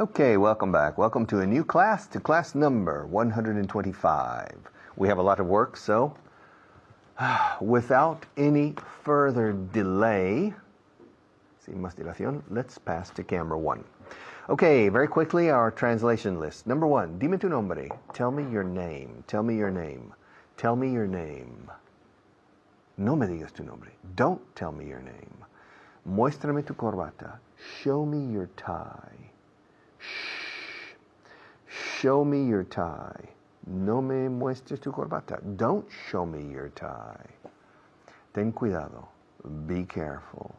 Okay, welcome back. Welcome to a new class, to class number 125. We have a lot of work, so without any further delay, sin más dilación, let's pass to camera 1. Okay, very quickly, our translation list. Number 1, dime tu nombre. Tell me your name. Tell me your name. Tell me your name. No me digas tu nombre. Don't tell me your name. Muéstrame tu corbata. Show me your tie. Shh. Show me your tie. No me muestres tu corbata. Don't show me your tie. Ten cuidado. Be careful.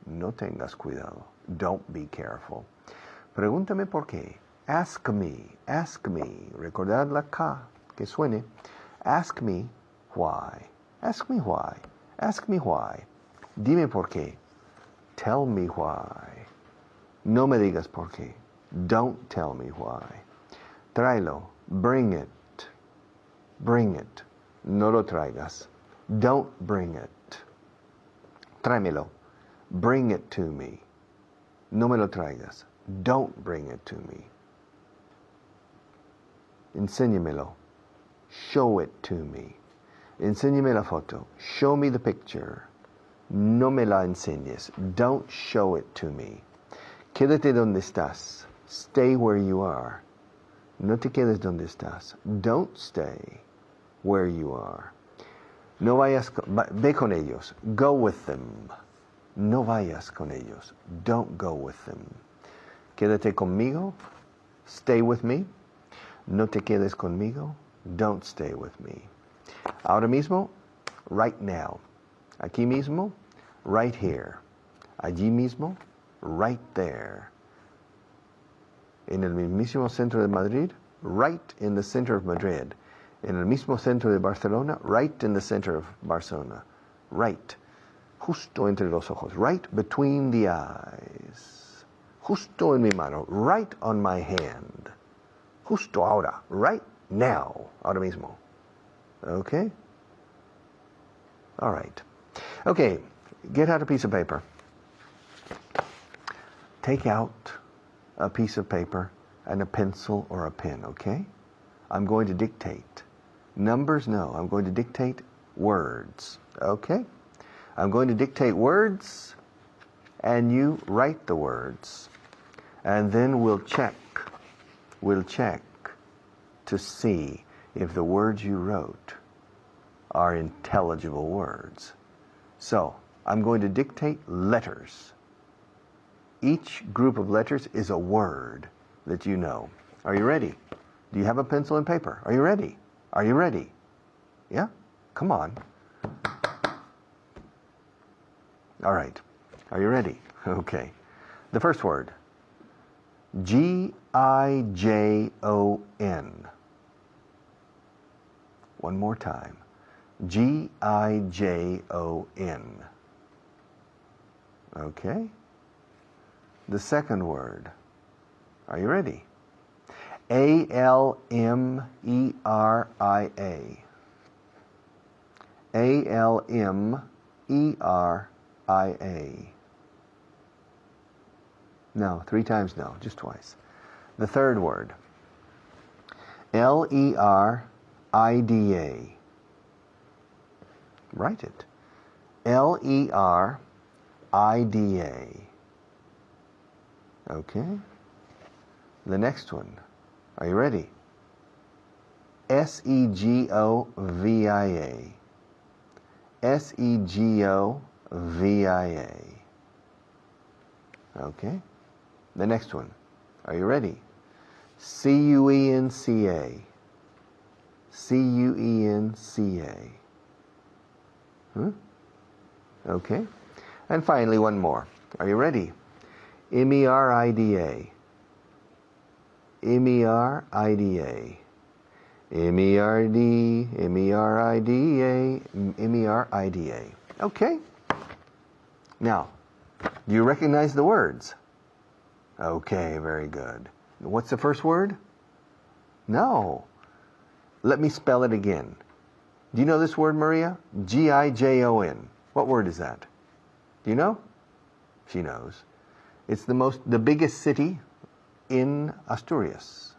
No tengas cuidado. Don't be careful. Pregúntame por qué. Ask me. Ask me. Recordad la K que suene. Ask me why. Ask me why. Ask me why. Dime por qué. Tell me why. No me digas por qué. Don't tell me why. Tráelo. Bring it. Bring it. No lo traigas. Don't bring it. Tráemelo. Bring it to me. No me lo traigas. Don't bring it to me. Enséñamelo. Show it to me. Enséñame la foto. Show me the picture. No me la enseñes. Don't show it to me. Quédate donde estás. Stay where you are. No te quedes donde estás. Don't stay where you are. No vayas, ve con ellos. Go with them. No vayas con ellos. Don't go with them. Quédate conmigo. Stay with me. No te quedes conmigo. Don't stay with me. Ahora mismo, right now. Aquí mismo, right here. Allí mismo, right there. En el mismísimo centro de Madrid, right in the center of Madrid. En el mismo centro de Barcelona, right in the center of Barcelona. Right. Justo entre los ojos. Right between the eyes. Justo en mi mano. Right on my hand. Justo ahora. Right now. Ahora mismo. Okay? All right. Okay, get out a piece of paper. Take out a piece of paper and a pencil or a pen, okay? I'm going to dictate. Numbers, no. I'm going to dictate words, okay? I'm going to dictate words, and you write the words. And then we'll check to see if the words you wrote are intelligible words. So, I'm going to dictate letters. Each group of letters is a word that you know. Are you ready? Do you have a pencil and paper? Are you ready? Are you ready? Yeah? Come on. All right. Are you ready? Okay. The first word. G-I-J-O-N. One more time. G-I-J-O-N. Okay? The second word. Are you ready? A-L-M-E-R-I-A. A-L-M-E-R-I-A. No, 3 times no, just twice. The third word. L-E-R-I-D-A. Write it. L-E-R-I-D-A. Okay? The next one. Are you ready? S-E-G-O-V-I-A. S-E-G-O-V-I-A. Okay? The next one. Are you ready? C-U-E-N-C-A. C-U-E-N-C-A. Okay? And finally, one more. Are you ready? M-E-R-I-D-A. M-E-R-I-D-A. M-E-R-D, M-E-R-I-D-A, M-E-R-I-D-A. Okay? Now, do you recognize the words? Okay, very good. What's the first word? No. Let me spell it again. Do you know this word, Maria? G-I-J-O-N. What word is that? Do you know? She knows. It's the biggest city in Asturias.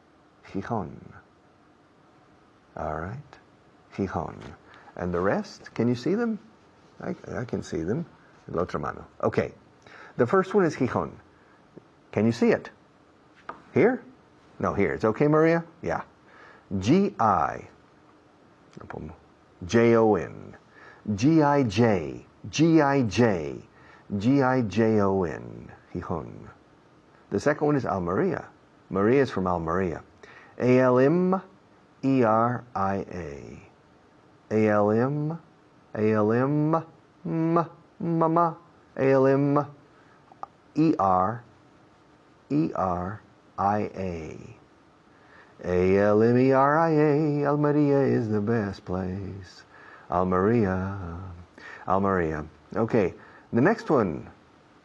Gijón. All right. Gijón. And the rest, can you see them? I can see them. La otra mano. Okay. The first one is Gijón. Can you see it? Here? No, here. It's okay, Maria? Yeah. G-I. J-O-N. G-I-J. G-I-J. G-I-J-O-N. Gijón. The second one is Almeria. Maria is from Almeria. A-L-M-E-R-I-A. A-L-M, A-L-M, mama, A-L-M, E-R, E-R-I-A. A-L-M-E-R-I-A, Almeria is the best place. Almeria, Almeria. Okay, the next one,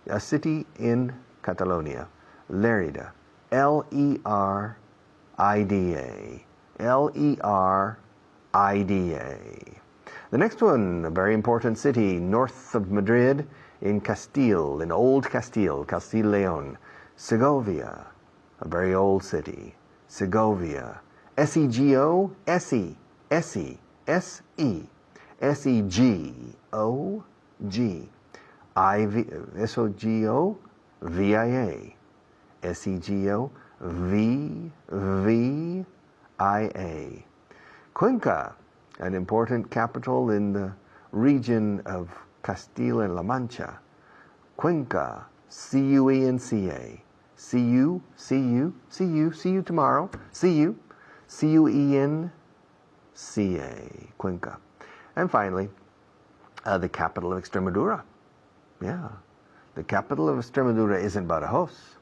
a city in Catalonia, Lerida, L-E-R-I-D-A, L-E-R-I-D-A. The next one, a very important city north of Madrid in Castile, in Old Castile, Castile-Leon, Segovia, a very old city, Segovia, S-E-G-O, S-E, S-E, S-E, S-E-G-O-G, I-V, S-O-G-O, V-I-A, S-E-G-O-V-V-I-A. Cuenca, an important capital in the region of Castilla-La Mancha. Cuenca, C-U-E-N-C-A. C-U, C-U, C-U, see you tomorrow. C-U, C-U-E-N-C-A. Cuenca. And finally, the capital of Extremadura. Yeah. The capital of Extremadura isn't Badajoz.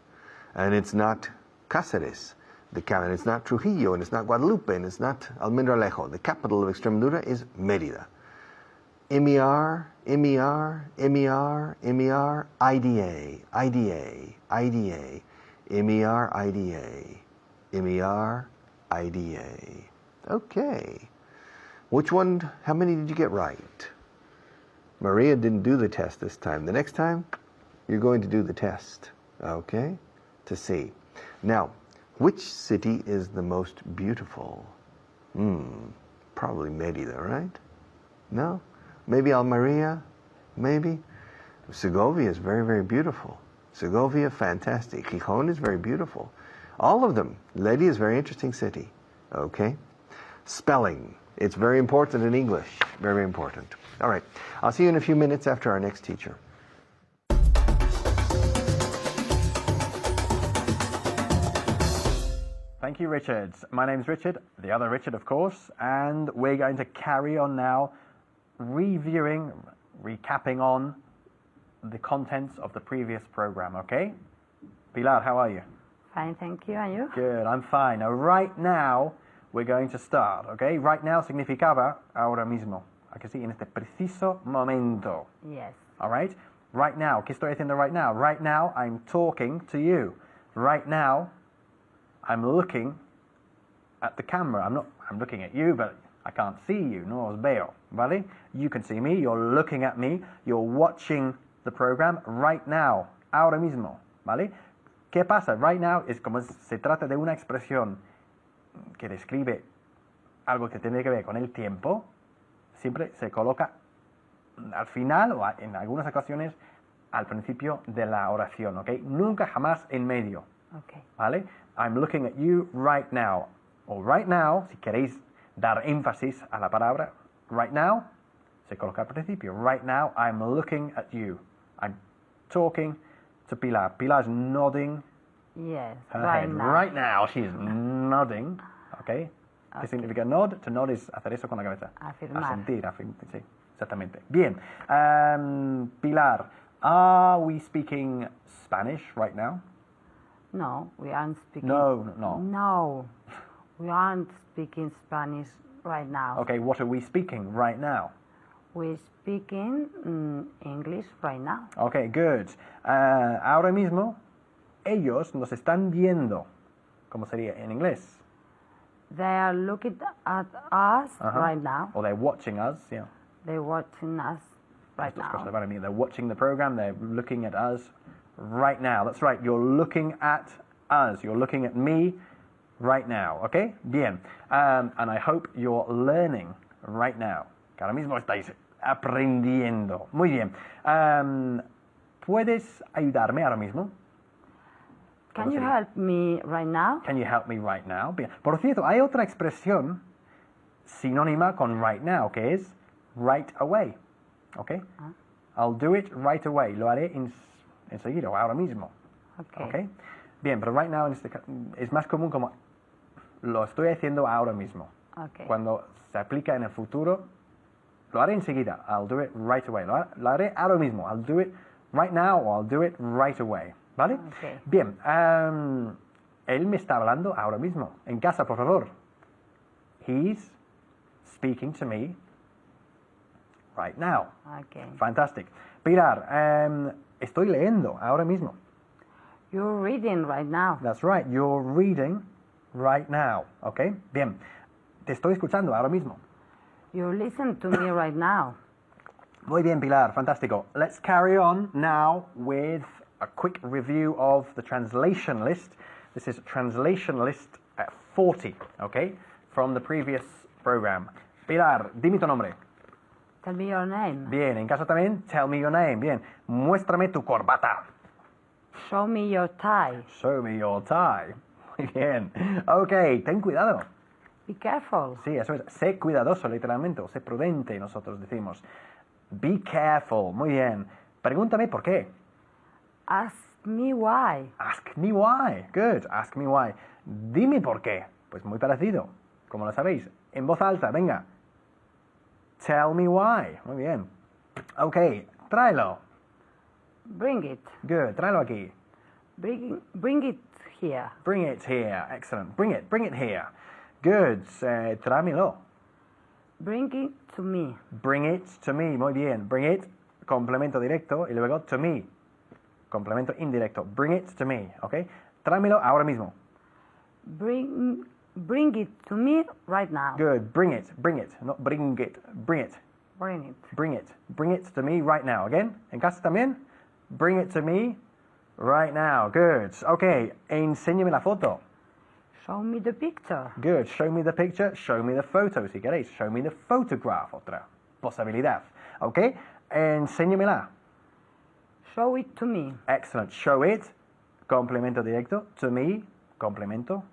And it's not Cáceres. It's not Trujillo, and it's not Guadalupe, and it's not Almendralejo. The capital of Extremadura is Mérida. M-E-R, M-E-R, M-E-R, M-E-R, I-D-A, I-D-A, I-D-A, M-E-R, I-D-A, M-E-R, I-D-A. Okay. Which one, how many did you get right? Maria didn't do the test this time. The next time, you're going to do the test, okay, to see. Now, which city is the most beautiful? Probably Mérida, right? No? Maybe Almeria? Maybe? Segovia is very, very beautiful. Segovia, fantastic. Gijón is very beautiful. All of them. Leydi is a very interesting city. Okay? Spelling. It's very important in English. Very, very important. All right. I'll see you in a few minutes after our next teacher. Thank you, Richard. My name's Richard, the other Richard, of course, and we're going to carry on now recapping on the contents of the previous program, okay? Pilar, how are you? Fine, thank you. And you? Good, I'm fine. Now, right now, we're going to start, okay? Right now significaba ahora mismo. ¿A que sí? En este preciso momento. Yes. All right? Right now. ¿Qué estoy haciendo right now? Right now, I'm talking to you. Right now, I'm looking at the camera. I'm looking at you, but I can't see you, no os veo, ¿vale? You can see me, you're looking at me, you're watching the program right now, ahora mismo, ¿vale? ¿Qué pasa? Right now es como se trata de una expresión que describe algo que tiene que ver con el tiempo, siempre se coloca al final o en algunas ocasiones al principio de la oración, ¿ok? Nunca jamás en medio, Okay. ¿vale? I'm looking at you right now. O right now, si queréis dar énfasis a la palabra, right now, se coloca al principio. Right now, I'm looking at you. I'm talking to Pilar. Pilar's nodding Yes. her Right head. now. Right now, she's nodding. ¿Ok? ¿Qué significa nod? To nod es hacer eso con la cabeza. Afirmar. Asentir, sí, exactamente. Bien. Pilar, are we speaking Spanish right now? No, we aren't speaking. No. No, we aren't speaking Spanish right now. Okay, what are we speaking right now? We're speaking English right now. Okay, good. Ahora mismo, ellos nos están viendo. ¿Cómo sería en inglés? They are looking at us right now. Or they're watching us, yeah. They're watching us right Las dos cosas now. van a mí. They're watching the program, they're looking at us right now. That's right, you're looking at us. You're looking at me right now, ¿ok? Bien. And I hope you're learning right now. Que ahora mismo estáis aprendiendo. Muy bien. ¿Puedes ayudarme ahora mismo? Can you help me right now? Can you help me right now? Bien. Por cierto, hay otra expresión sinónima con right now, que es right away. ¿Ok? I'll do it right away. Lo haré enseguida o ahora mismo. Okay. ¿Ok? Bien, pero right now en este es más común como lo estoy haciendo ahora mismo. Okay. Cuando se aplica en el futuro, lo haré enseguida. I'll do it right away. Lo haré ahora mismo. I'll do it right now or I'll do it right away. ¿Vale? Okay. Bien. Él me está hablando ahora mismo. En casa, por favor. He's speaking to me right now. Okay. Fantastic. Pilar, estoy leyendo ahora mismo. You're reading right now. That's right. You're reading right now. ¿Ok? Bien. Te estoy escuchando ahora mismo. You listen to me right now. Muy bien, Pilar. Fantástico. Let's carry on now with a quick review of the translation list. This is translation list 40, okay, from the previous program. Pilar, dime tu nombre. Tell me your name. Bien, en casa también, tell me your name. Bien, muéstrame tu corbata. Show me your tie. Show me your tie. Muy bien. Ok, ten cuidado. Be careful. Sí, eso es. Sé cuidadoso, literalmente, o sé prudente, nosotros decimos. Be careful. Muy bien. Pregúntame por qué. Ask me why. Ask me why. Good. Ask me why. Dime por qué. Pues muy parecido. Como lo sabéis. En voz alta, venga. Tell me why. Muy bien. Ok, tráelo. Bring it. Good. Tráelo aquí. Bring it here. Bring it here. Excellent. Bring it here. Good. Tráemelo. Bring it to me. Bring it to me. Muy bien. Bring it, complemento directo, y luego to me, complemento indirecto. Bring it to me, ¿ok? Tráemelo ahora mismo. Bring it to me right now. Good. Bring it. Not bring it. Bring it. Bring it. Bring it. Bring it to me right now. Again, en casa también. Bring it to me right now. Good. Ok, enséñame la foto. Show me the picture. Good. Show me the picture. Show me the photo, si queréis. Show me the photograph, otra posibilidad. Ok, enséñamela. Show it to me. Excellent. Show it, complemento directo. To me, complemento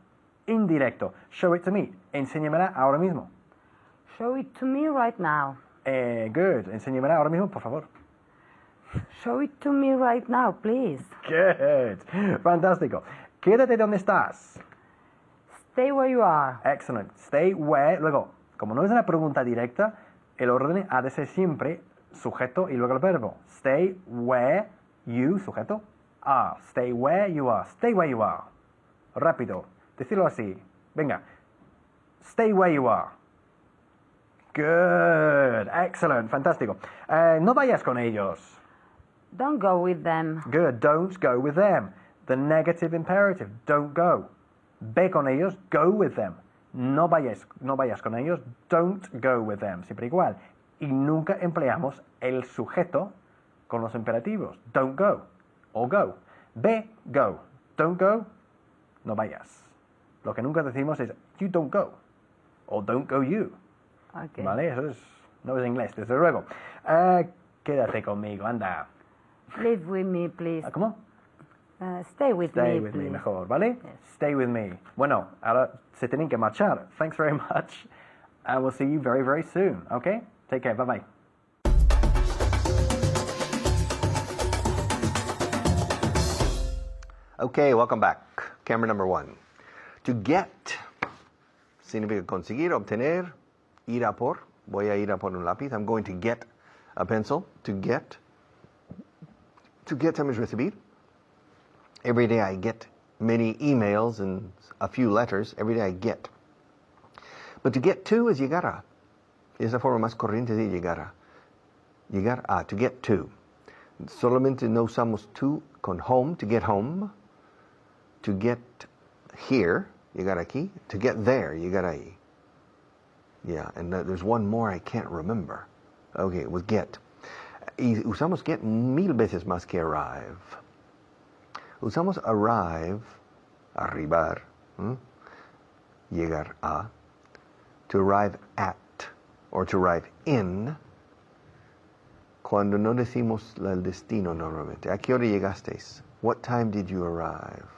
indirecto. Show it to me. Enséñamela ahora mismo. Show it to me right now. Good. Enséñamela ahora mismo, por favor. Show it to me right now, please. Good. Fantástico. Quédate donde estás. Stay where you are. Excellent. Stay where. Luego, como no es una pregunta directa, el orden ha de ser siempre sujeto y luego el verbo. Stay where you, sujeto, are. Stay where you are. Stay where you are. Rápido. Decirlo así. Venga. Stay where you are. Good. Excellent. Fantástico. No vayas con ellos. Don't go with them. Good. Don't go with them. The negative imperative. Don't go. Ve con ellos. Go with them. No vayas con ellos. Don't go with them. Siempre igual. Y nunca empleamos el sujeto con los imperativos. Don't go. O go. Ve, go. Don't go. No vayas. Lo que nunca decimos es you don't go. O don't go you. Okay. ¿Vale? Eso no es inglés, desde luego. Quédate conmigo, anda. Live with me, please. ¿Cómo? Stay with Stay me, with please. me, mejor, ¿vale? Yes. Stay with me. Bueno, ahora se tienen que marchar. Thanks very much. And we'll see you very, very soon. Okay? Take care. Bye-bye. Okay, welcome back. Camera number 1. To get significa conseguir, obtener, ir a por. Voy a ir a por un lápiz. I'm going to get a pencil. To get. To get también es recibir. Every day I get many emails and a few letters. Every day I get. But to get to es llegar a. Es la forma más corriente de llegar a. Llegar a. To get to. Solamente no usamos to con home. To get home. To get here. Llegar aquí. To get there. Llegar ahí. Yeah, and there's one more I can't remember. Okay, with get. Y usamos get mil veces más que arrive. Usamos arrive arribar, llegar a, to arrive at, or to arrive in, cuando no decimos el destino normalmente. ¿A qué hora llegasteis? What time did you arrive?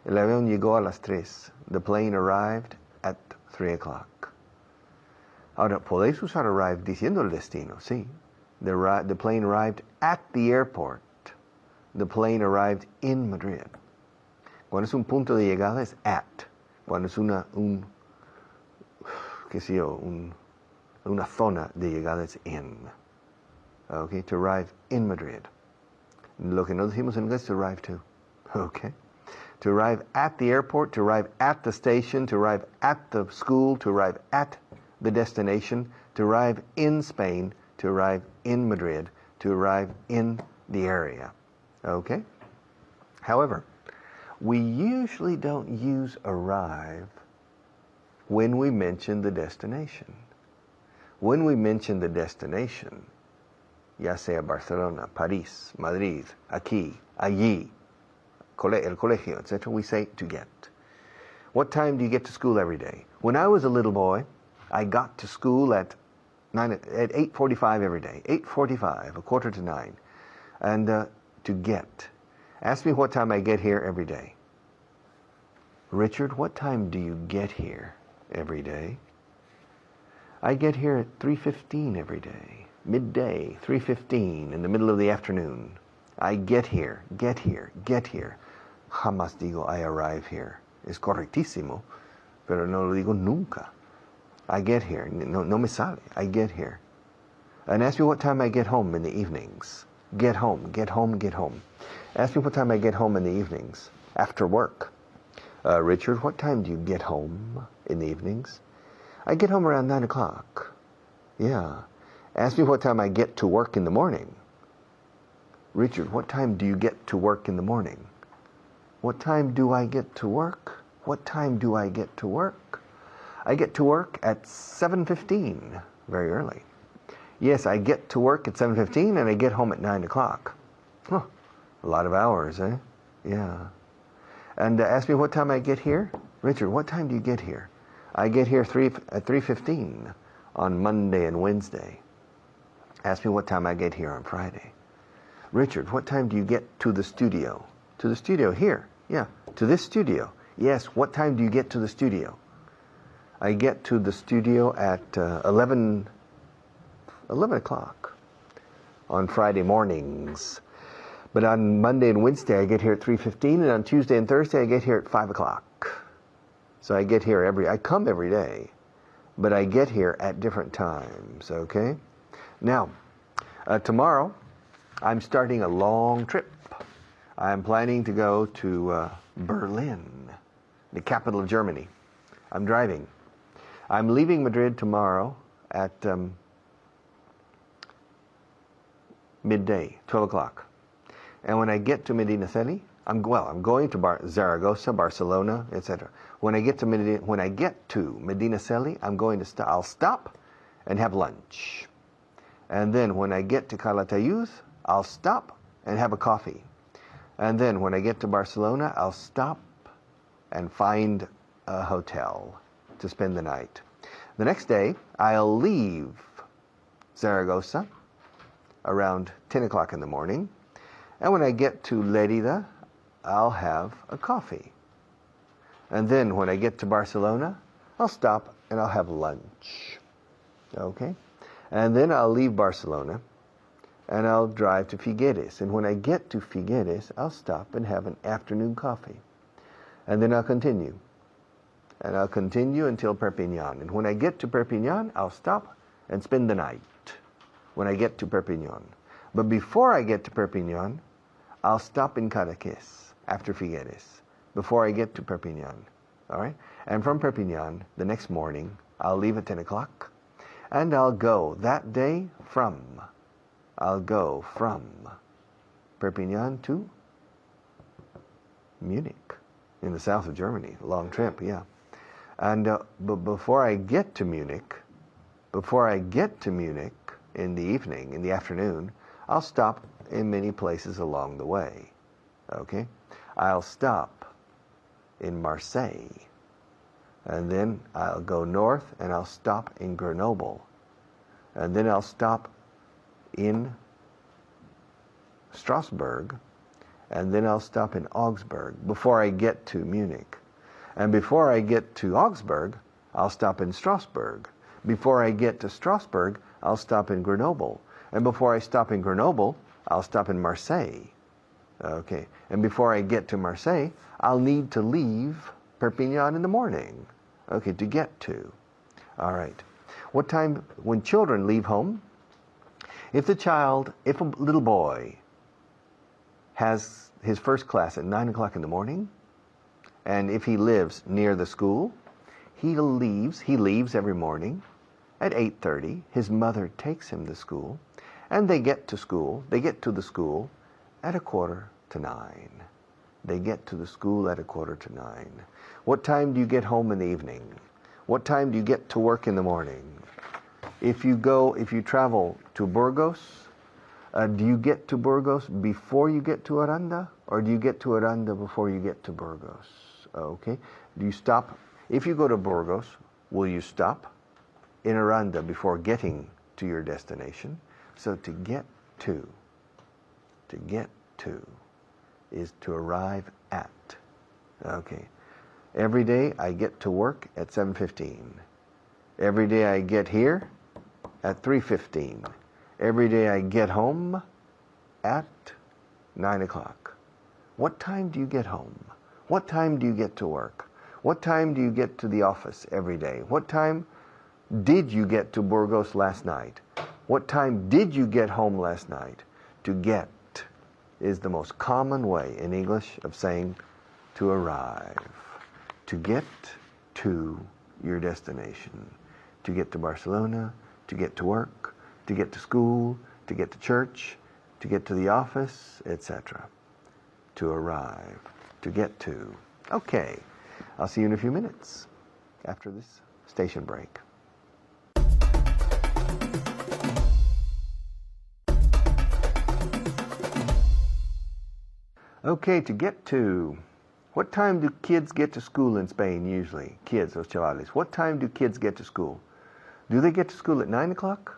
El avión llegó a las 3. The plane arrived at 3 o'clock. Ahora, podéis usar arrive diciendo el destino, sí. The plane arrived at the airport. The plane arrived in Madrid. Cuando es un punto de llegada es at. Cuando es una zona de llegada es in. Okay, to arrive in Madrid. Lo que no decimos en inglés es to arrive to. Okay. To arrive at the airport, to arrive at the station, to arrive at the school, to arrive at the destination, to arrive in Spain, to arrive in Madrid, to arrive in the area. Okay? However, we usually don't use arrive when we mention the destination. When we mention the destination, ya sea Barcelona, París, Madrid, aquí, allí, el colegio, etc., we say to get. What time do you get to school every day? When I was a little boy, I got to school at 8:45 every day. 8:45, 8:45. And to get. Ask me what time I get here every day. Richard, what time do you get here every day? I get here at 3:15 every day. Midday, 3:15, in the middle of the afternoon. I get here. Jamás digo I arrive here. Es correctísimo, pero no lo digo nunca. I get here. No me sale. I get here. And ask me what time I get home in the evenings. Get home. Ask me what time I get home in the evenings. After work. Richard, what time do you get home in the evenings? I get home around 9 o'clock. Yeah. Ask me what time I get to work in the morning. Richard, what time do you get to work in the morning? What time do I get to work? What time do I get to work? I get to work at 7:15, very early. Yes, I get to work at 7:15 and I get home at 9 o'clock. Huh, a lot of hours, eh? Yeah. And ask me what time I get here. Richard, what time do you get here? I get here at 3:15 on Monday and Wednesday. Ask me what time I get here on Friday. Richard, what time do you get to the studio? To the studio here? Yeah, to this studio. Yes, what time do you get to the studio? I get to the studio at 11 o'clock on Friday mornings. But on Monday and Wednesday, I get here at 3:15, and on Tuesday and Thursday, I get here at 5 o'clock. So I come every day, but I get here at different times, okay? Now, tomorrow, I'm starting a long trip. I'm planning to go to Berlin, the capital of Germany. I'm driving. I'm leaving Madrid tomorrow at midday, 12 o'clock. And when I get to Medina Celi, I'm going to Zaragoza, Barcelona, etc. When I get to Medina Celi, I'll stop and have lunch. And then when I get to Calatayud, I'll stop and have a coffee. And then when I get to Barcelona, I'll stop and find a hotel to spend the night. The next day, I'll leave Zaragoza around 10 o'clock in the morning. And when I get to Lerida, I'll have a coffee. And then when I get to Barcelona, I'll stop and I'll have lunch. Okay? And then I'll leave Barcelona and I'll drive to Figueres. And when I get to Figueres, I'll stop and have an afternoon coffee. And then I'll continue. And I'll continue until Perpignan. And when I get to Perpignan, I'll stop and spend the night when I get to Perpignan. But before I get to Perpignan, I'll stop in Cadaqués after Figueres, before I get to Perpignan. All right? And from Perpignan, the next morning, I'll leave at 10 o'clock. And I'll go that day from Perpignan to Munich, in the south of Germany. Long trip, yeah. And but before I get to Munich in the evening, in the afternoon, I'll stop in many places along the way. Okay? I'll stop in Marseille. And then I'll go north and I'll stop in Grenoble. And then I'll stop in Strasbourg. And then I'll stop in Augsburg before I get to Munich. And before I get to Augsburg, I'll stop in Strasbourg. Before I get to Strasbourg, I'll stop in Grenoble. And before I stop in Grenoble, I'll stop in Marseille. Okay. And before I get to Marseille, I'll need to leave Perpignan in the morning. Okay, to get to. All right. What time, when children leave home, if a little boy has his first class at 9 o'clock in the morning, and if he lives near the school, he leaves every morning at 8:30. His mother takes him to school, and they get to the school at 8:45. They get to the school at 8:45. What time do you get home in the evening? What time do you get to work in the morning? If you travel to Burgos, do you get to Burgos before you get to Aranda? Or do you get to Aranda before you get to Burgos? Okay. Do you stop? If you go to Burgos, will you stop in Aranda before getting to your destination? So to get to is to arrive at. Okay. Every day I get to work at 7:15. Every day I get here at 3:15. Every day I get home at 9 o'clock. What time do you get home? What time do you get to work? What time do you get to the office every day? What time did you get to Burgos last night? What time did you get home last night? To get is the most common way in English of saying to arrive. To get to your destination. To get to Barcelona, to get to work, to get to school, to get to church, to get to the office, etc. To arrive, to get to. Okay, I'll see you in a few minutes after this station break. Okay, to get to. What time do kids get to school in Spain usually? Kids, los chavales. What time do kids get to school? Do they get to school at 9 o'clock?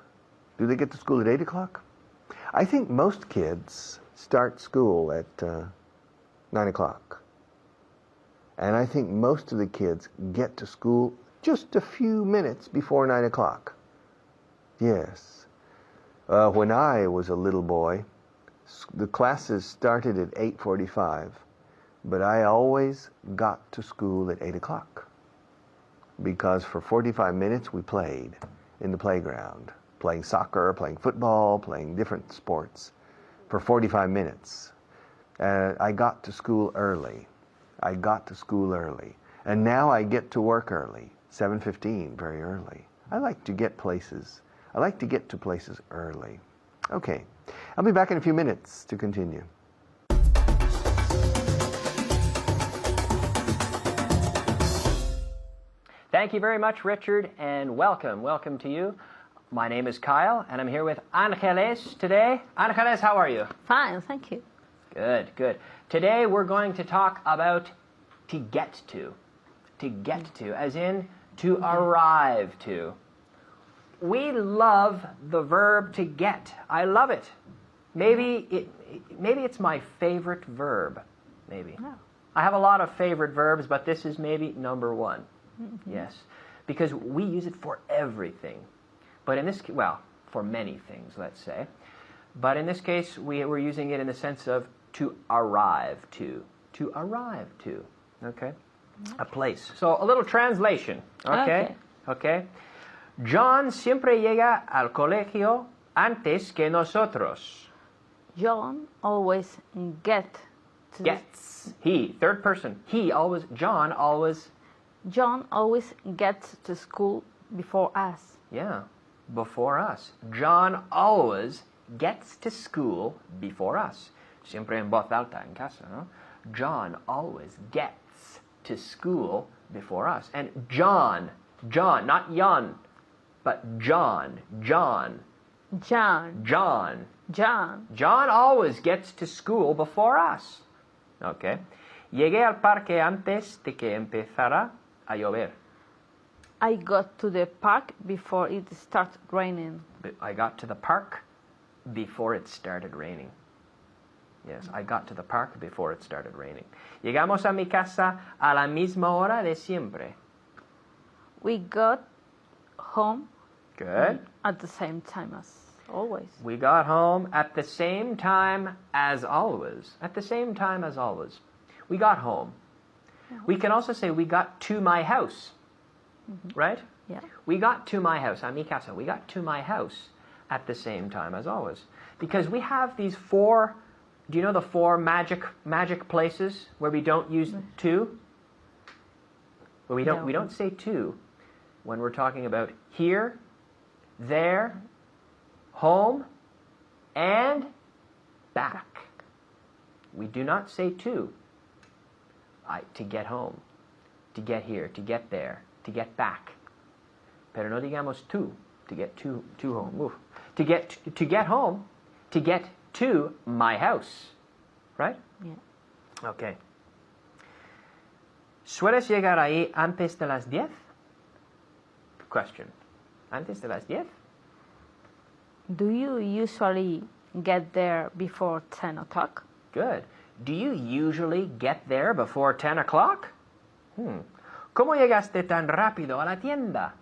Do they get to school at 8 o'clock? I think most kids start school at 9 o'clock. And I think most of the kids get to school just a few minutes before 9 o'clock. Yes. When I was a little boy, the classes started at 8:45, but I always got to school at 8 o'clock. Because for 45 minutes we played in the playground, playing soccer, playing football, playing different sports for 45 minutes. And I got to school early. And now I get to work early, 7:15, very early. I like to get to places early. Okay, I'll be back in a few minutes to continue. Thank you very much, Richard, and welcome to you. My name is Kyle, and I'm here with Angeles today. Angeles, how are you? Fine, thank you. Good. Today we're going to talk about to get to. To get to, as in to arrive to. We love the verb to get. I love it. Maybe it's my favorite verb. Maybe. Oh. I have a lot of favorite verbs, but this is maybe number one. Mm-hmm. Yes, because we use it for everything. But in this, well, for many things, let's say. But in this case, we're using it in the sense of to arrive to. To arrive to. Okay? A place. So a little translation. Okay. John siempre llega al colegio antes que nosotros. John always gets. He, third person. John always gets to school before us. Yeah, before us. John always gets to school before us. Siempre en voz alta en casa, ¿no? John always gets to school before us. And John, not Jan, but John. John always gets to school before us. Okay? Llegué al parque antes de que empezara a llover. I got to the park before it started raining. I got to the park before it started raining. Yes, I got to the park before it started raining. Llegamos a mi casa a la misma hora de siempre. We got home Good. at the same time as always. We got home at the same time as always. At the same time as always. We got home. We can also say we got to my house. Right? Yeah. We got to my house, a mi casa. We got to my house at the same time as always. Because we have these 4, do you know the 4 magic places where we don't use to? Where we don't say to when we're talking about here, there, home, and back. We do not say to get home, to get here, to get there, to get back. Pero no digamos to get to home. Oof. To get home, to get to my house. Right? Yeah. Okay. ¿Sueles llegar ahí antes de las 10? Question. ¿Antes de las 10? Do you usually get there before 10 o'clock? Good. Do you usually get there before 10 o'clock? ¿Cómo llegaste tan rápido a la tienda?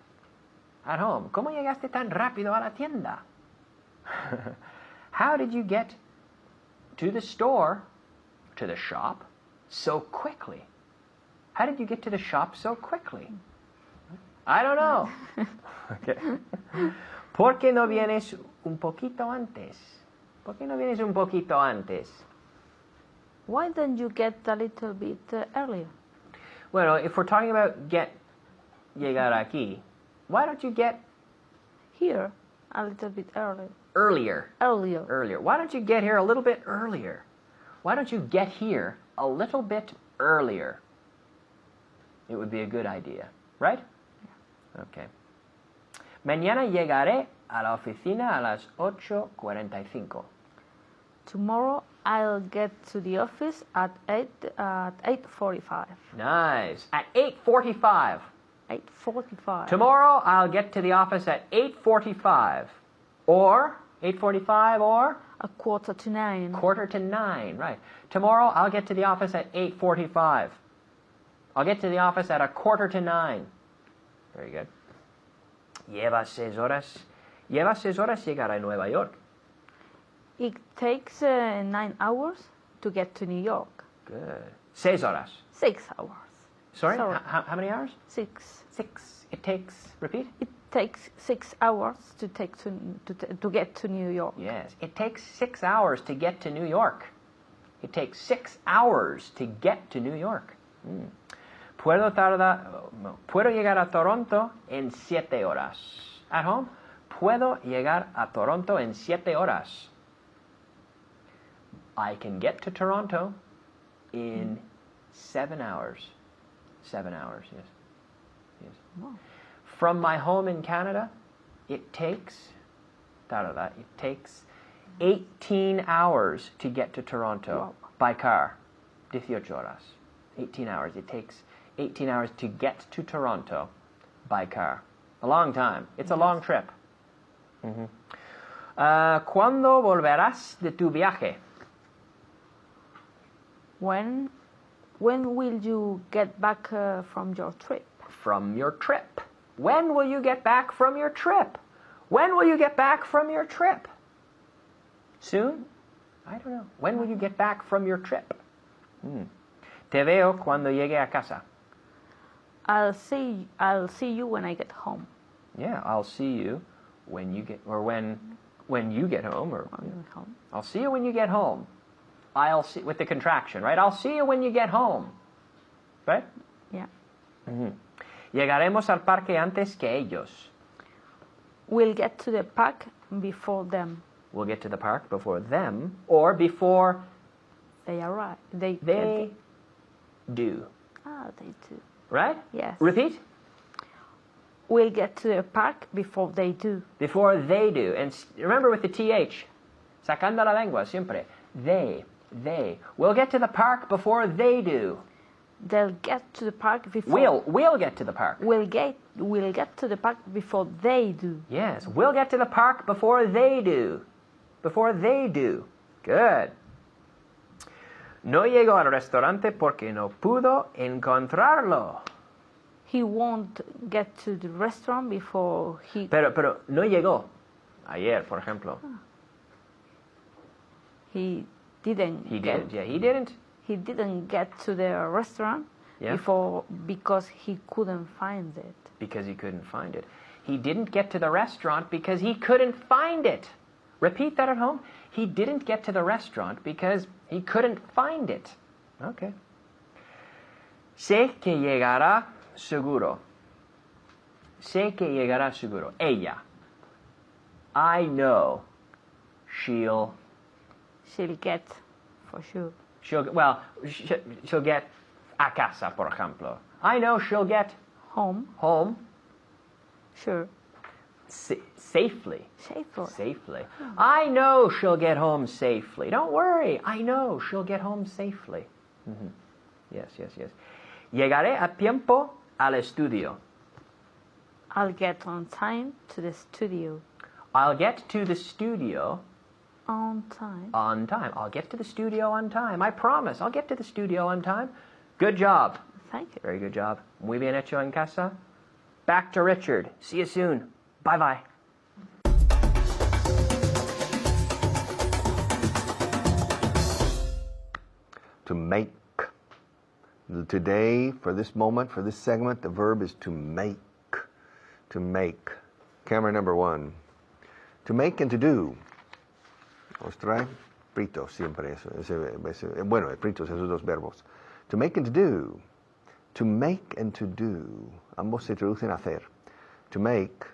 At home. ¿Cómo llegaste tan rápido a la tienda? How did you get to the store, to the shop, so quickly? How did you get to the shop so quickly? I don't know. Okay. ¿Por qué no vienes un poquito antes? ¿Por qué no vienes un poquito antes? Why don't you get a little bit earlier? Well, if we're talking about llegar aquí, why don't you get Here, a little bit earlier. earlier? Earlier. Earlier. Why don't you get here a little bit earlier? Why don't you get here a little bit earlier? It would be a good idea, right? Okay. Mañana llegaré a la oficina a las 8:45. Tomorrow I'll get to the office at 8:45. Nice. At 8:45. 8:45. Tomorrow I'll get to the office at 8:45. Or 8:45 or 9:15. 8:45, right. Tomorrow I'll get to the office at 8:45. I'll get to the office at 8:45. Very good. Lleva 6 horas. Lleva 6 horas llegar a Nueva York. It takes 9 hours to get to New York. Good. 6 horas. 6 hours. Sorry? Sorry. How many hours? 6. 6. It takes, repeat? It takes 6 hours to get to New York. Yes. It takes 6 hours to get to New York. It takes 6 hours to get to New York. Puedo llegar a Toronto en 7 horas. At home, puedo llegar a Toronto en 7 horas. I can get to Toronto in 7 hours. 7 hours, yes. Yes. Wow. From my home in Canada, it takes 18 hours to get to Toronto. Wow. By car. 18 horas. 18 hours. It takes 18 hours to get to Toronto by car. A long time. It's a long trip. ¿Cuándo volverás de tu viaje? When will you get back from your trip? From your trip. When will you get back from your trip? When will you get back from your trip? Soon? I don't know. When will you get back from your trip? Te veo cuando llegue a casa. I'll see you when I get home. Yeah, I'll see you when you get, or when you get home, or Home. I'll see you when you get home. I'll see, with the contraction, right? I'll see you when you get home. Right? Yeah. Llegaremos al parque antes que ellos. We'll get to the park before them. We'll get to the park before them, or before They arrive. They do. they do. Right? Yes. Repeat. We'll get to the park before they do. Before they do. And remember with the TH, sacando la lengua, siempre. They. They. We'll get to the park before they do. They'll get to the park before. We'll get to the park. We'll get to the park before they do. Yes, we'll get to the park before they do. Before they do. Good. No llegó al restaurante porque no pudo encontrarlo. He won't get to the restaurant before he... Pero no llegó. Ayer, por ejemplo. He didn't. He didn't. Yeah, he didn't. He didn't get to the restaurant because he couldn't find it. Because he couldn't find it. He didn't get to the restaurant because he couldn't find it. Repeat that at home. He didn't get to the restaurant because he couldn't find it. Okay. Sé que llegará seguro. Sé que llegará seguro. Ella. I know she'll get, for sure. She'll get a casa, por ejemplo. I know she'll get home. Sure. Safely. Safely. I know she'll get home safely. Don't worry. I know she'll get home safely. Mm-hmm. Yes. Llegaré a tiempo al estudio. I'll get on time to the studio. I'll get to the studio on time. On time. I'll get to the studio on time. I promise. I'll get to the studio on time. Good job. Thank you. Very good job. Muy bien hecho en casa. Back to Richard. See you soon. Bye-bye. To make. Today, for this moment, for this segment, the verb is to make. To make. Camera number 1. To make and to do. ¿Os trae? Fritos, siempre eso. Bueno, fritos, esos dos verbos. To make and to do. To make and to do. Ambos se traducen a hacer. To make,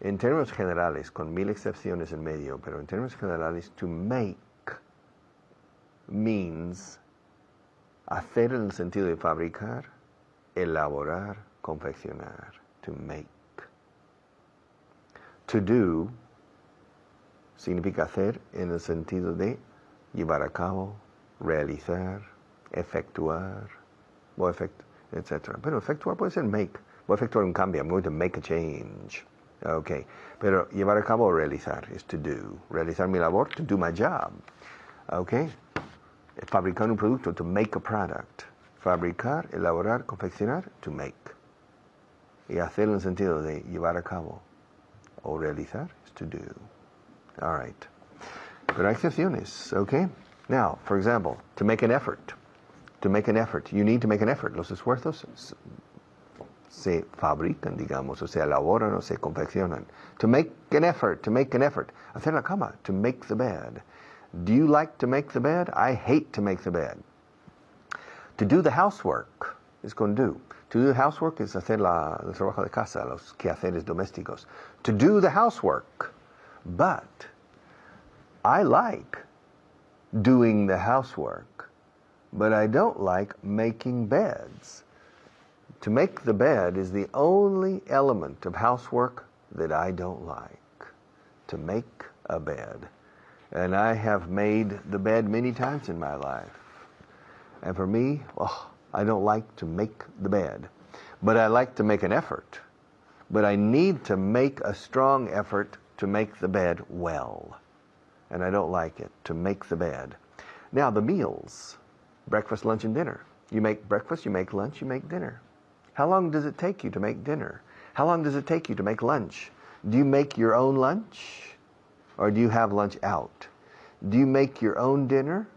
en términos generales, con 1000 excepciones en medio, pero en términos generales, to make means hacer en el sentido de fabricar, elaborar, confeccionar. To make. To do significa hacer en el sentido de llevar a cabo, realizar, efectuar, etc. Pero efectuar puede ser make. Voy a efectuar un cambio. I'm going to make a change. Okay. Pero llevar a cabo o realizar is to do. Realizar mi labor, to do my job. Okay. Fabricar un producto, to make a product. Fabricar, elaborar, confeccionar, to make. Y hacer en el sentido de llevar a cabo o realizar is to do. All right. Pero hay excepciones, okay? Now, for example, to make an effort. To make an effort. You need to make an effort. Los esfuerzos se fabrican, digamos, o se elaboran o se confeccionan. To make an effort. To make an effort. Hacer la cama. To make the bed. Do you like to make the bed? I hate to make the bed. To do the housework is con do. To do the housework is hacer el trabajo de casa, los quehaceres domésticos. To do the housework. But I like doing the housework, but I don't like making beds. To make the bed is the only element of housework that I don't like. To make a bed. And I have made the bed many times in my life. And for me, I don't like to make the bed. But I like to make an effort. But I need to make a strong effort to make the bed well. And I don't like it, to make the bed. Now, the meals, breakfast, lunch, and dinner. You make breakfast, you make lunch, you make dinner. How long does it take you to make dinner? How long does it take you to make lunch? Do you make your own lunch? Or do you have lunch out? Do you make your own dinner?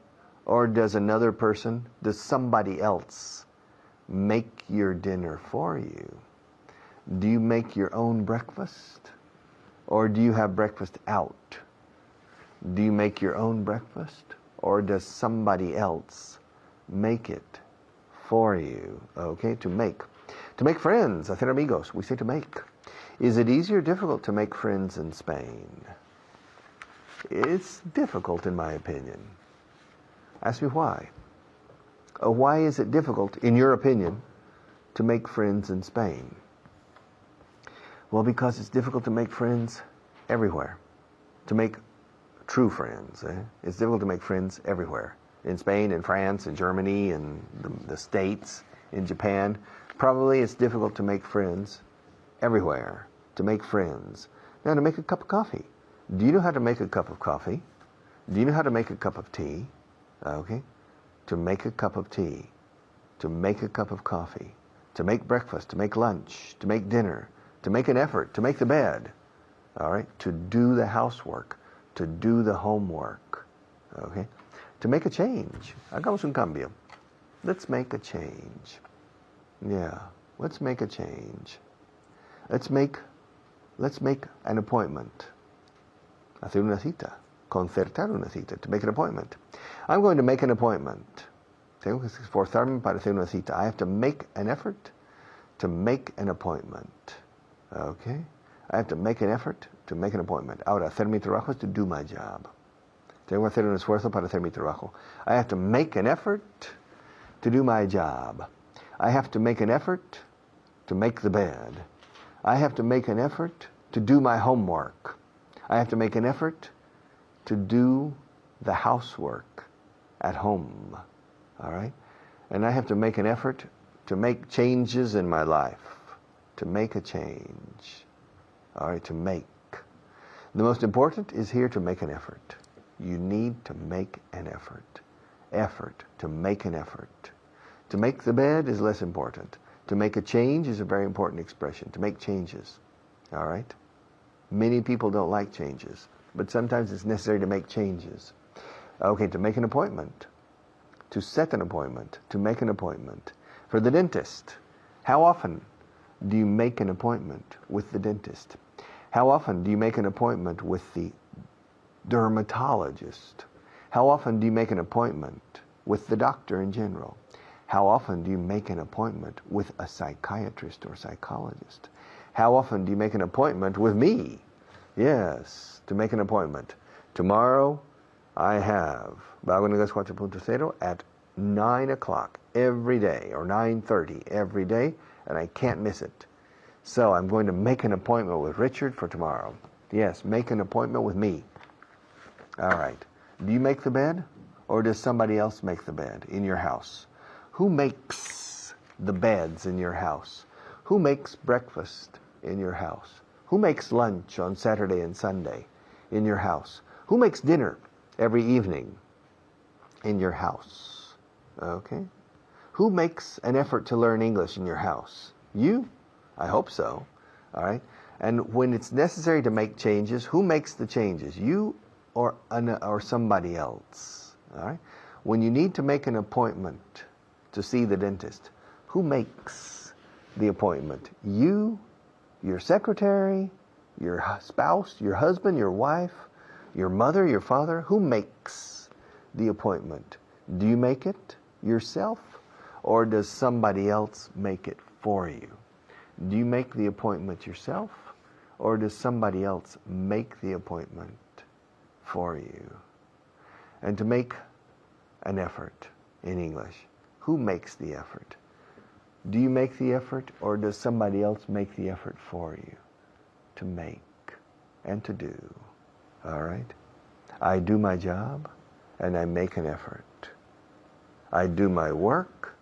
Or does somebody else make your dinner for you? Do you make your own breakfast? Or do you have breakfast out? Do you make your own breakfast? Or does somebody else make it for you? Okay, to make. To make friends, hacer amigos, we say to make. Is it easy or difficult to make friends in Spain? It's difficult in my opinion. Ask me why. Why is it difficult, in your opinion, to make friends in Spain? Well, because it's difficult to make friends everywhere. To make true friends. It's difficult to make friends everywhere. In Spain, in France, in Germany, in the States, in Japan. Probably it's difficult to make friends everywhere. To make friends. Now, to make a cup of coffee. Do you know how to make a cup of coffee? Do you know how to make a cup of tea? Okay. To make a cup of tea. To make a cup of coffee. To make breakfast. To make lunch. To make dinner. To make an effort. To make the bed. All right. To do the housework. To do the homework. Okay. To make a change. Hagamos un cambio. Let's make a change. Yeah. Let's make a change. Let's make an appointment. Hacer una cita. Concertar una cita. To make an appointment. I'm going to make an appointment. Tengo que esforzarme para hacer una cita. I have to make an effort to make an appointment. Okay? I have to make an effort to make an appointment. Ahora, hacer mi trabajo es to do my job. Tengo que hacer un esfuerzo para hacer mi trabajo. I have to make an effort to do my job. I have to make an effort to make the bed. I have to make an effort to do my homework. I have to make an effort to do the housework at home. All right? And I have to make an effort to make changes in my life. To make a change. All right, to make. The most important is here to make an effort. You need to make an effort. Effort, to make an effort. To make the bed is less important. To make a change is a very important expression. To make changes. All right? Many people don't like changes, but sometimes it's necessary to make changes. Okay, to make an appointment. To set an appointment. To make an appointment. For the dentist, how often do you make an appointment with the dentist? How often do you make an appointment with the dermatologist? How often do you make an appointment with the doctor in general? How often do you make an appointment with a psychiatrist or psychologist? How often do you make an appointment with me? Yes, to make an appointment. Tomorrow I have Bago Negocios 4.0 at 9 o'clock every day, or 9:30 every day, and I can't miss it. So I'm going to make an appointment with Richard for tomorrow. Yes, make an appointment with me. All right. Do you make the bed, or does somebody else make the bed in your house? Who makes the beds in your house? Who makes breakfast in your house? Who makes lunch on Saturday and Sunday in your house? Who makes dinner every evening in your house? Okay. Who makes an effort to learn English in your house? You? I hope so. All right. And when it's necessary to make changes, who makes the changes? You or somebody else? All right. When you need to make an appointment to see the dentist, who makes the appointment? You, your secretary, your spouse, your husband, your wife, your mother, your father? Who makes the appointment? Do you make it yourself, or does somebody else make it for you? Do you make the appointment yourself, or does somebody else make the appointment for you? And to make an effort in English, who makes the effort? Do you make the effort, or does somebody else make the effort for you? To make and to do. All right? I do my job, and I make an effort. I do my work,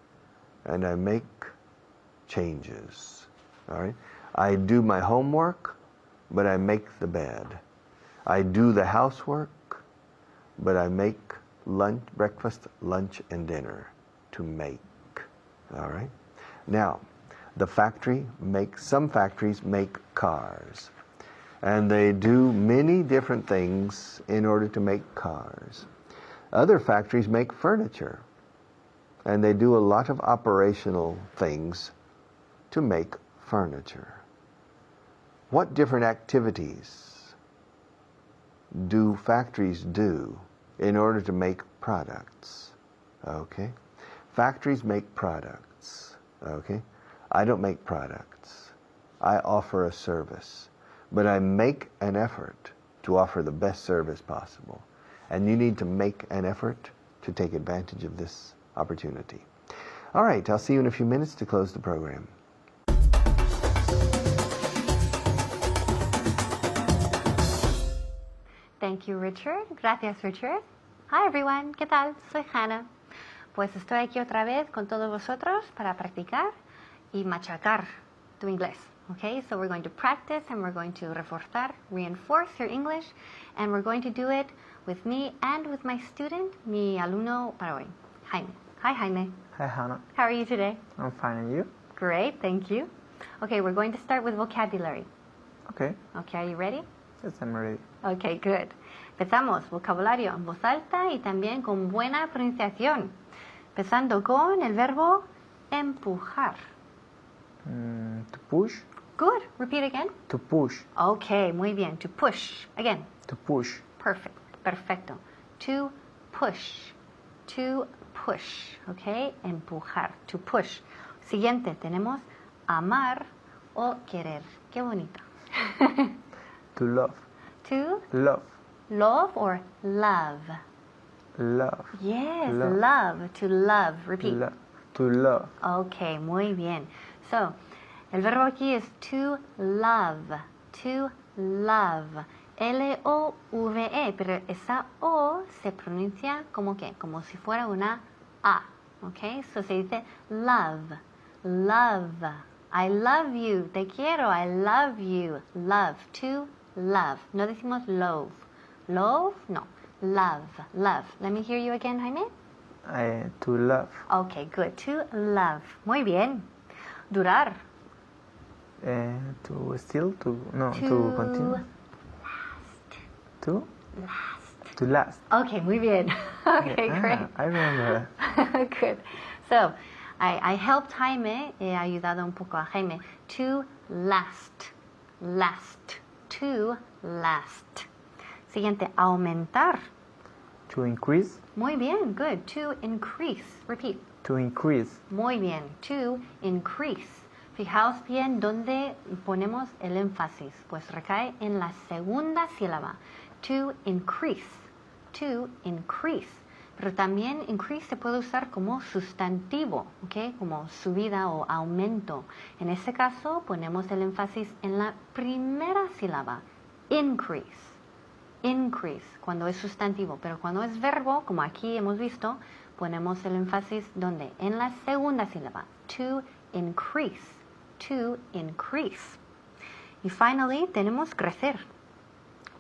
and I make changes. All right? I do my homework, but I make the bed. I do the housework, but I make lunch, breakfast, lunch, and dinner. To make. All right? Now, some factories make cars. And they do many different things in order to make cars. Other factories make furniture. And they do a lot of operational things to make furniture. What different activities do factories do in order to make products? Okay? Factories make products. Okay? I don't make products. I offer a service. But I make an effort to offer the best service possible. And you need to make an effort to take advantage of this opportunity. All right, I'll see you in a few minutes to close the program. Thank you, Richard. Gracias, Richard. Hi, everyone. ¿Qué tal? Soy Hannah. Pues estoy aquí otra vez con todos vosotros para practicar y machacar tu inglés. Okay, so we're going to practice and we're going to reforzar, reinforce your English, and we're going to do it with me and with my student, mi alumno para hoy, Jaime. Hi, Jaime. Hi, Hannah. How are you today? I'm fine, and you? Great, thank you. Okay, we're going to start with vocabulary. Okay. Okay, are you ready? Yes, I'm ready. Okay, good. Empezamos, vocabulario en voz alta y también con buena pronunciación. Empezando con el verbo empujar. To push. Good. Repeat again. To push. Okay, muy bien. To push. Again. To push. Perfect. Perfecto. To push. To push. Okay, empujar. To push. Siguiente, tenemos amar o querer. Qué bonito. To love. To Love. love or love? Love. Yes, Love. love. To love. Repeat. To love. Okay, muy bien. So, el verbo aquí es to love. To love. L-O-V-E, pero esa O se pronuncia como que, como si fuera una A. Okay, so se dice love. Love. I love you. Te quiero. I love you. Love. To love. No decimos love. Love? No. Love. Love. Let me hear you again, Jaime. To love. Okay, good. To love. Muy bien. Durar. To still. To continue. Last. To Last. to last. Okay, muy bien. Okay, great. I remember. Good. So, I helped Jaime, he ayudado un poco a Jaime, to last. Last. To last. Siguiente, aumentar. To increase. Muy bien, good. To increase. Repeat. To increase. Muy bien. To increase. Fijaos bien dónde ponemos el énfasis. Pues recae en la segunda sílaba. To increase. To increase. Pero también increase se puede usar como sustantivo, ¿ok? Como subida o aumento. En este caso ponemos el énfasis en la primera sílaba. Increase. Increase, cuando es sustantivo. Pero cuando es verbo, como aquí hemos visto, ponemos el énfasis ¿dónde? En la segunda sílaba. To increase. To increase. Y finally, tenemos crecer.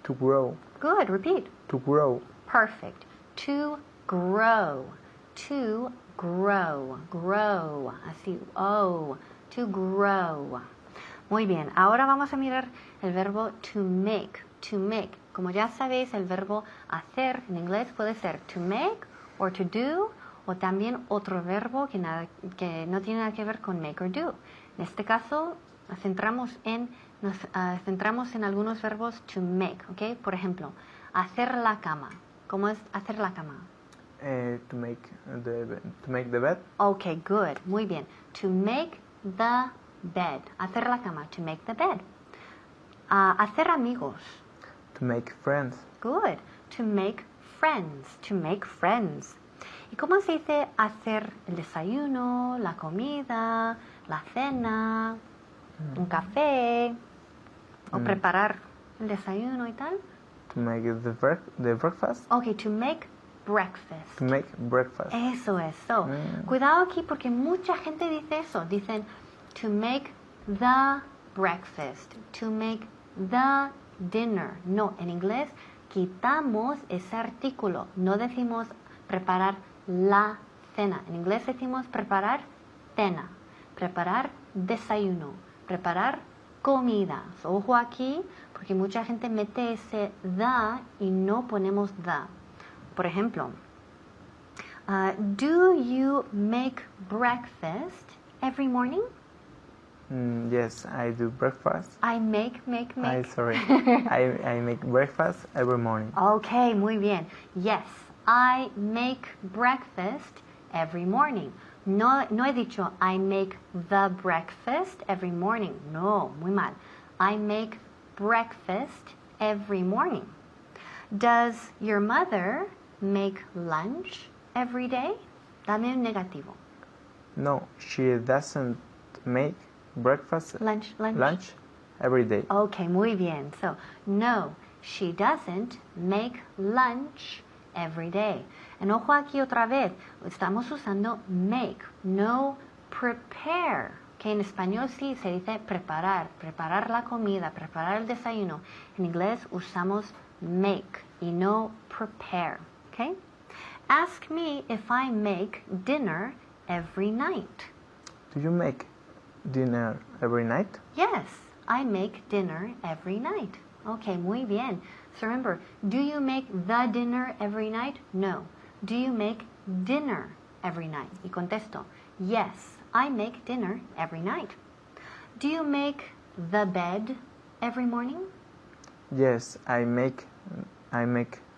To grow. Good, repeat. To grow. Perfect. To grow. To grow. Grow. Así, oh. To grow. Muy bien. Ahora vamos a mirar el verbo to make. To make. Como ya sabéis, el verbo hacer en inglés puede ser to make or to do, o también otro verbo que no tiene nada que ver con make or do. En este caso, nos centramos en algunos verbos to make, ¿ok? Por ejemplo, hacer la cama. ¿Cómo es hacer la cama? To make the bed. Okay, good. Muy bien. To make the bed. Hacer la cama. To make the bed. Hacer amigos. To make friends. Good. To make friends. To make friends. ¿Y cómo se dice hacer el desayuno, la comida, la cena, un café, o preparar el desayuno y tal? To make the breakfast. Okay, to make breakfast. To make breakfast. Eso es. So, cuidado aquí porque mucha gente dice eso. Dicen to make the breakfast. To make the dinner. No, en inglés quitamos ese artículo. No decimos preparar la cena. En inglés decimos preparar cena. Preparar desayuno. Preparar comida. So, ojo aquí porque mucha gente mete ese the y no ponemos the. Por ejemplo, do you make breakfast every morning? Yes, I do breakfast. I make. I make breakfast every morning. Okay, muy bien. Yes, I make breakfast every morning. No he dicho I make the breakfast every morning. No, muy mal. I make breakfast every morning. Does your mother make lunch every day? Dame un negativo. No, she doesn't make breakfast Lunch. every day. Okay, muy bien. So, no, She doesn't make lunch every day. En ojo aquí otra vez, estamos usando make, no prepare. Que en español sí se dice preparar, preparar la comida, preparar el desayuno. En inglés usamos make y no prepare. Okay? Ask me if I make dinner every night. Do you make dinner every night? Yes, I make dinner every night. Okay, muy bien. So remember, do you make the dinner every night? No. Do you make dinner every night? Y contesto, yes, I make dinner every night. Do you make the bed every morning? Yes, I make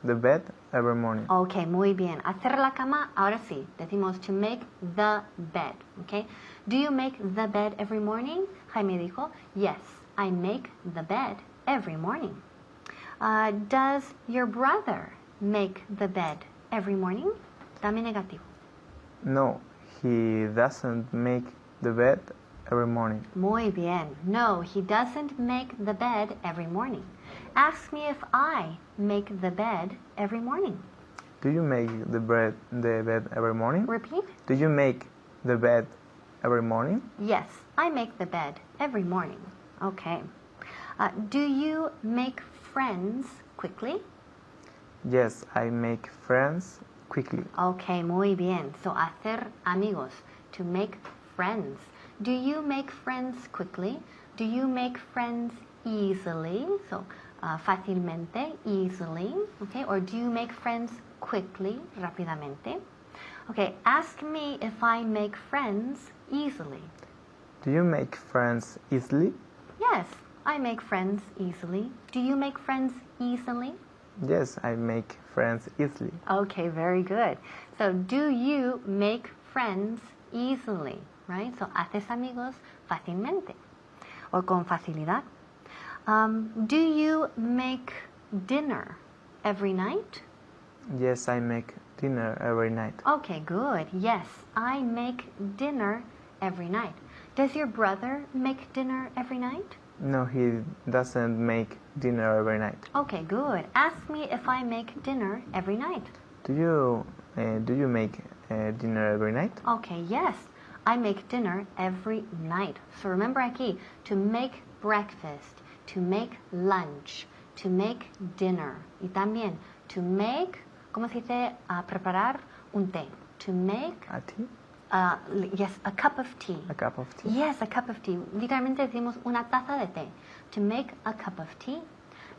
the bed every morning. Okay, muy bien. Hacer la cama, ahora sí. Decimos to make the bed. Okay. Do you make the bed every morning? Jaime dijo, yes, I make the bed every morning. Does your brother make the bed every morning? Dame negativo. No, he doesn't make the bed every morning. Muy bien. No, he doesn't make the bed every morning. Ask me if I make the bed every morning. Do you make the bed every morning? Repeat. Do you make the bed every morning? Yes, I make the bed every morning. Okay. Do you make friends quickly? Yes, I make friends quickly. Okay, muy bien. So, hacer amigos, to make friends. Do you make friends quickly? Do you make friends easily? So, fácilmente, easily. Okay, or do you make friends quickly, rápidamente? Okay, ask me if I make friends easily. Do you make friends easily? Yes, I make friends easily. Do you make friends easily? Yes, I make friends easily. Okay, very good. So, do you make friends easily? Right? So, haces amigos fácilmente o con facilidad. Do you make dinner every night? Yes, I make dinner every night. Okay, good. Yes, I make dinner every night. Does your brother make dinner every night? No, he doesn't make dinner every night. Okay, good. Ask me if I make dinner every night. Do you make dinner every night? Okay, yes. I make dinner every night. So remember aquí, to make breakfast, to make lunch, to make dinner. Y también, to make, ¿cómo se dice? Preparar un té. To make, ¿A ti? yes, a cup of tea. A cup of tea? Yes, a cup of tea. Literalmente decimos una taza de té. To make a cup of tea.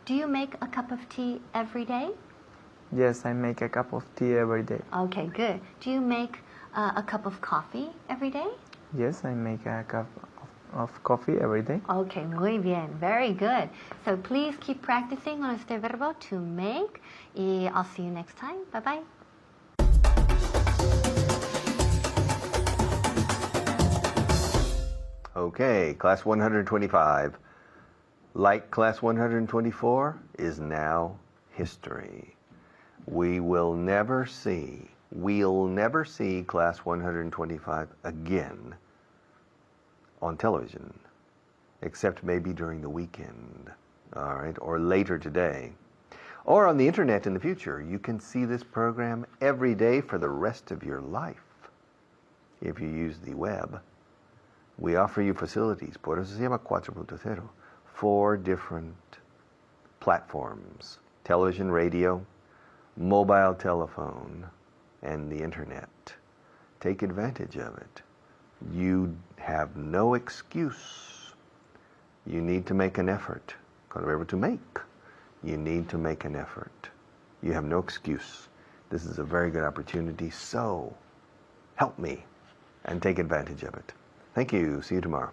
Do you make a cup of tea every day? Yes, I make a cup of tea every day. Okay, good. Do you make a cup of coffee every day? Yes, I make a cup of coffee every day. Okay, muy bien. Very good. So please keep practicing on este verbo to make. Y I'll see you next time. Bye-bye. Okay, class 125, like class 124, is now history. We'll never see class 125 again on television, except maybe during the weekend, all right, or later today, or on the internet in the future. You can see this program every day for the rest of your life if you use the web. We offer you facilities, por eso se llama 4.0, 4 different platforms: television, radio, mobile telephone, and the internet. Take advantage of it. You have no excuse. You need to make an effort. Con el verbo to make. You need to make an effort. You have no excuse. This is a very good opportunity, so help me and take advantage of it. Thank you. See you tomorrow.